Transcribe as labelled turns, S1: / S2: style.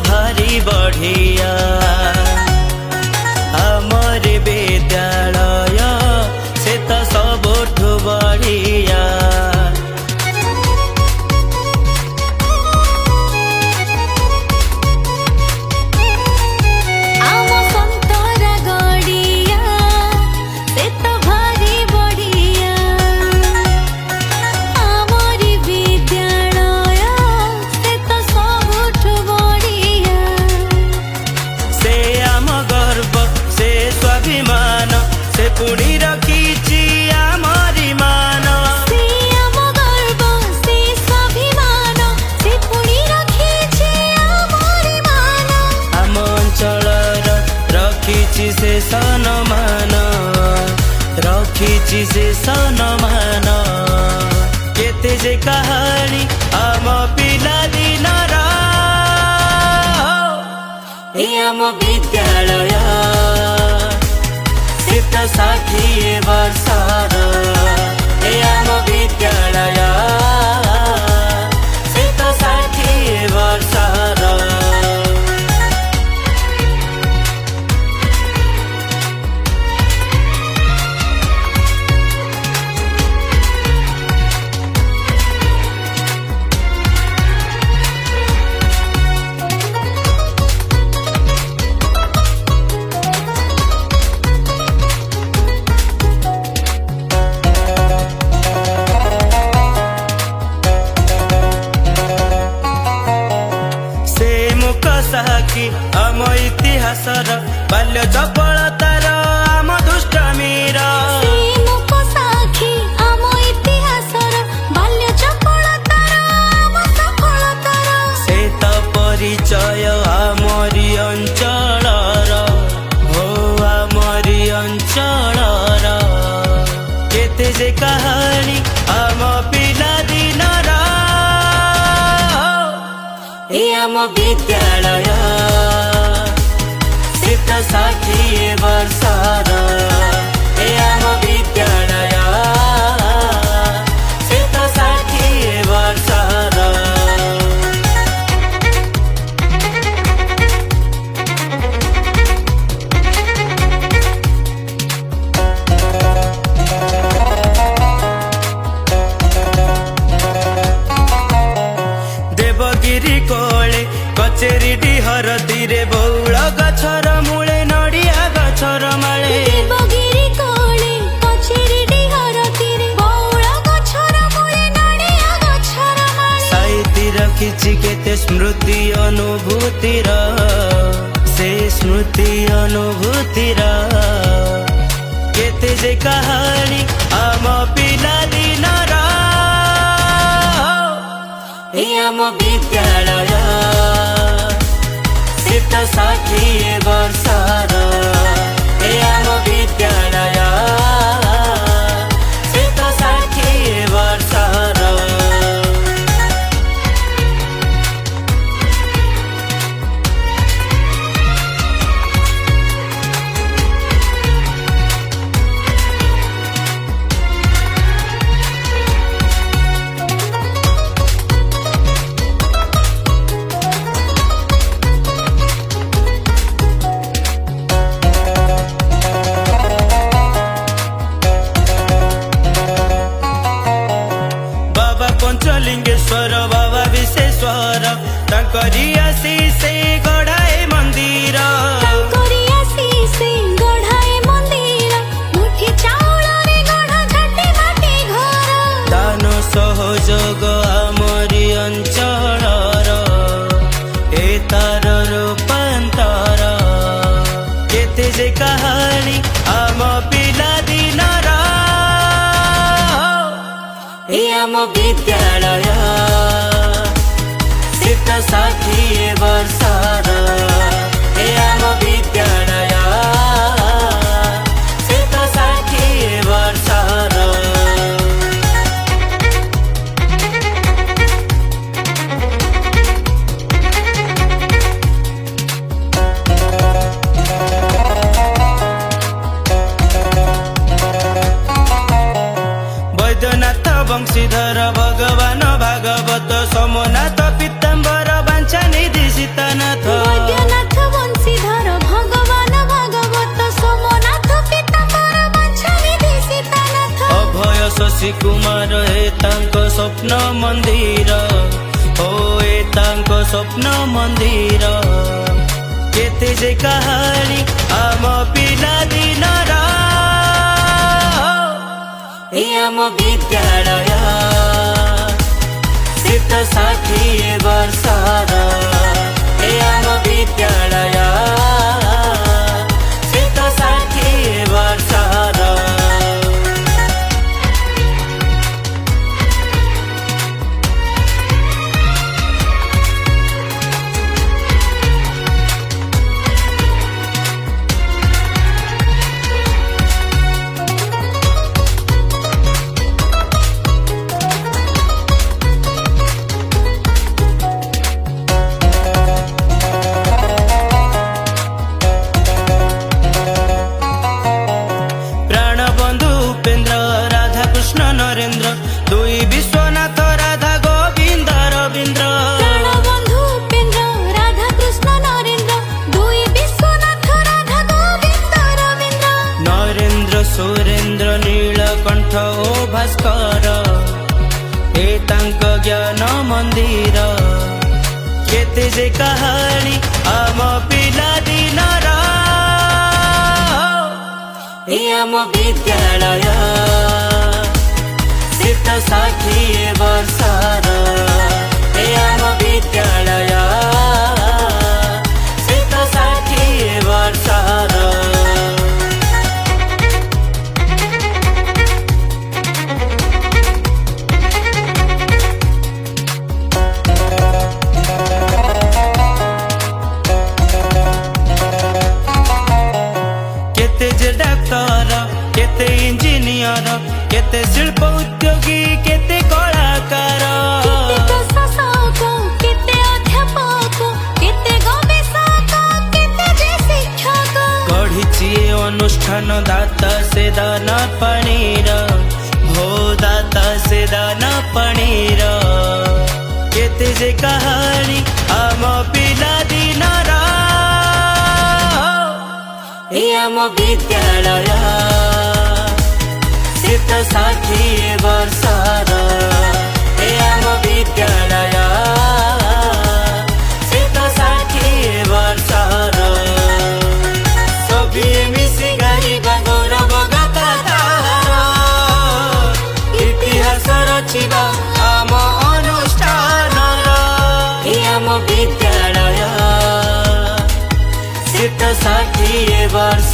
S1: भारी बढ़िया आमर विद्यालय से तो सबुठु बढ़िया। से पुणी रखीची आमरी मान से आम गर्व से स्वाभिमान से पुणी रखीची आमरी मान आम अंचलर रखीची से सम्मान रखीची से सम्मान केते जे कहानी आम पिला दिनर ए आम विद्यालय 60 वर्षर ए आम विद्यालय 60 वर्षर। साखी आम इतिहासर बाल्य चपलतार आम दुष्टामीर साखी आम इतिहासर बाल्य चपलतार आम सफलतार से तो परिचय आमरी अंचलर हो आमरी अंचलर केते जे कहानी आम पिला दिनर ए आम विद्यालय 60 वर्षर ए आम विद्यालय 60 वर्षर। देवगिरी कोले कचेरी डिहर तीरे बौल गछर मूले नड़िया गछर माले देवगिरी कोले कचेरी डिहर तीरे बौल गछर मूले नड़िया गछर माले साइती रखिछि केते स्मृति अनुभूतिर से स्मृति अनुभूतिर केते जे कहानी आम पिला दिनर ए आम विद्यालय 60 वर्षर ए आम विद्यालय 60 वर्षर। पंचलिंगेश्वर बाबा विशेश्वर तांकरी आशीष गढ़ाए मंदिर दान सहयोग आमरी अंचलर ए तार रूपांतर केते जे कहानी आम पिला दिनर ए आम विद्यालय 60 वर्षर ए आम विद्यालय 60 वर्षर। वंशीधर भगवान भागवत सोमनाथ पीताम्बर बांछा निधि सीतानाथ स्वप्न मंदिर होए तांको स्वप्न मंदिर केते जे कहानी आम पिला दिनर ए आम विद्यालय शीत 60 वर्षर ए आम विद्यालय शीत 60 वर्षर नरेंद्र दुई विश्वनाथ राधा गोविंद रवींद्र
S2: प्राणबंधु उपेंद्र राधा कृष्ण नरेंद्र दुई विश्वनाथ राधा गोविंद रवींद्र
S1: नरेंद्र सुरेंद्र नीलकंठ ओ भास्कर ए तांक ज्ञान मंदिर केते जे कहानी आम पिला दिनर ए आम विद्यालय शीत 60 वर्षर ए आम विद्यालय शीत 60 वर्षर केते जे डाक्तर केते इंजीनियर केते शिल्प उद्योगी केते कलाकार
S2: केते शासक केते अध्यापक केते गवेषक केते जे शिक्षक
S1: गढ़ी अनुष्ठान दाता से दान पणीर भो दाता से दान पणीर केते जे कहानी आम पिला दिनर ए आम विद्यालय शीत 60 वर्षर ए आम विद्यालय शीत 60 वर्षर सभी मिसी गाइबा गौरव गाथा तार इतिहास रचिबा आम अनुष्ठानर ए आम विद्यालय शीत 60 वर्ष